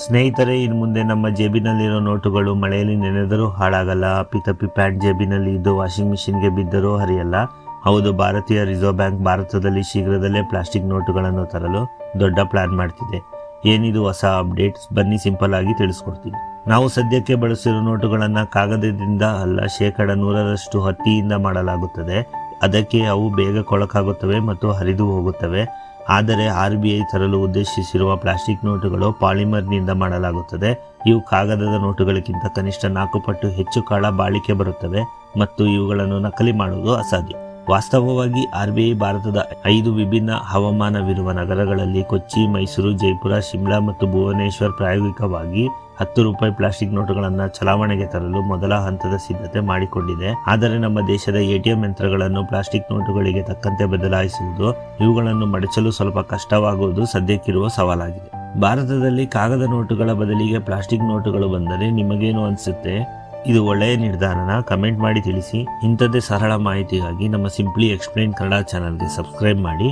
ಸ್ನೇಹಿತರೆ, ಇನ್ನು ಮುಂದೆ ನಮ್ಮ ಜೇಬಿನಲ್ಲಿರೋ ನೋಟುಗಳು ಮಳೆಯಲ್ಲಿ ನೆನೆದರೂ ಹಾಳಾಗಲ್ಲ. ಅಪ್ಪಿತಪ್ಪಿ ಪ್ಯಾಂಟ್ ಜೇಬಿನಲ್ಲಿ ಇದ್ದು ವಾಷಿಂಗ್ ಮಿಷಿನ್ಗೆ ಬಿದ್ದರೂ ಹರಿಯಲ್ಲ. ಹೌದು, ಭಾರತೀಯ ರಿಸರ್ವ್ ಬ್ಯಾಂಕ್ ಭಾರತದಲ್ಲಿ ಶೀಘ್ರದಲ್ಲೇ ಪ್ಲಾಸ್ಟಿಕ್ ನೋಟುಗಳನ್ನು ತರಲು ದೊಡ್ಡ ಪ್ಲಾನ್ ಮಾಡ್ತಿದೆ. ಏನಿದು ಹೊಸ ಅಪ್ಡೇಟ್ಸ್? ಬನ್ನಿ ಸಿಂಪಲ್ ಆಗಿ ತಿಳಿಸ್ಕೊಡ್ತೀನಿ. ನಾವು ಸದ್ಯಕ್ಕೆ ಬಳಸಿರೋ ನೋಟುಗಳನ್ನು ಕಾಗದದಿಂದ ಅಲ್ಲ, 100% ಹತ್ತಿಯಿಂದ ಮಾಡಲಾಗುತ್ತದೆ. ಅದಕ್ಕೆ ಅವು ಬೇಗ ಕೊಳಕಾಗುತ್ತವೆ ಮತ್ತು ಹರಿದು ಹೋಗುತ್ತವೆ. ಆದರೆ RBI ತರಲು ಉದ್ದೇಶಿಸಿರುವ ಪ್ಲಾಸ್ಟಿಕ್ ನೋಟುಗಳು ಪಾಲಿಮರ್ನಿಂದ ಮಾಡಲಾಗುತ್ತದೆ. ಇವು ಕಾಗದದ ನೋಟುಗಳಿಗಿಂತ ಕನಿಷ್ಠ 4 ಪಟ್ಟು ಹೆಚ್ಚು ಕಾಲ ಬಾಳಿಕೆ ಬರುತ್ತವೆ ಮತ್ತು ಇವುಗಳನ್ನು ನಕಲಿ ಮಾಡುವುದು ಅಸಾಧ್ಯ. ವಾಸ್ತವವಾಗಿ RBI ಭಾರತದ 5 ವಿಭಿನ್ನ ಹವಾಮಾನವಿರುವ ನಗರಗಳಲ್ಲಿ ಕೊಚ್ಚಿ, ಮೈಸೂರು, ಜೈಪುರ, ಶಿಮ್ಲಾ ಮತ್ತು ಭುವನೇಶ್ವರ್ ಪ್ರಾಯೋಗಿಕವಾಗಿ ₹10 ಪ್ಲಾಸ್ಟಿಕ್ ನೋಟುಗಳನ್ನು ಚಲಾವಣೆಗೆ ತರಲು ಮೊದಲ ಹಂತದ ಸಿದ್ಧತೆ ಮಾಡಿಕೊಂಡಿದೆ. ಆದರೆ ನಮ್ಮ ದೇಶದ ATM ಯಂತ್ರಗಳನ್ನು ಪ್ಲಾಸ್ಟಿಕ್ ನೋಟುಗಳಿಗೆ ತಕ್ಕಂತೆ ಬದಲಾಯಿಸುವುದು, ಇವುಗಳನ್ನು ಮಡಚಲು ಸ್ವಲ್ಪ ಕಷ್ಟವಾಗುವುದು ಸದ್ಯಕ್ಕಿರುವ ಸವಾಲಾಗಿದೆ. ಭಾರತದಲ್ಲಿ ಕಾಗದ ನೋಟುಗಳ ಬದಲಿಗೆ ಪ್ಲಾಸ್ಟಿಕ್ ನೋಟುಗಳು ಬಂದರೆ ನಿಮಗೇನು ಅನಿಸುತ್ತೆ? ಇದು ಒಳ್ಳೆಯ ನಿರ್ಧಾರನ? ಕಮೆಂಟ್ ಮಾಡಿ ತಿಳಿಸಿ. ಇಂಥದ್ದೇ ಸರಳ ಮಾಹಿತಿಗಾಗಿ ನಮ್ಮ ಸಿಂಪ್ಲಿ ಎಕ್ಸ್ಪ್ಲೈನ್ ಕನ್ನಡ ಚಾನಲ್ಗೆ ಸಬ್ಸ್ಕ್ರೈಬ್ ಮಾಡಿ.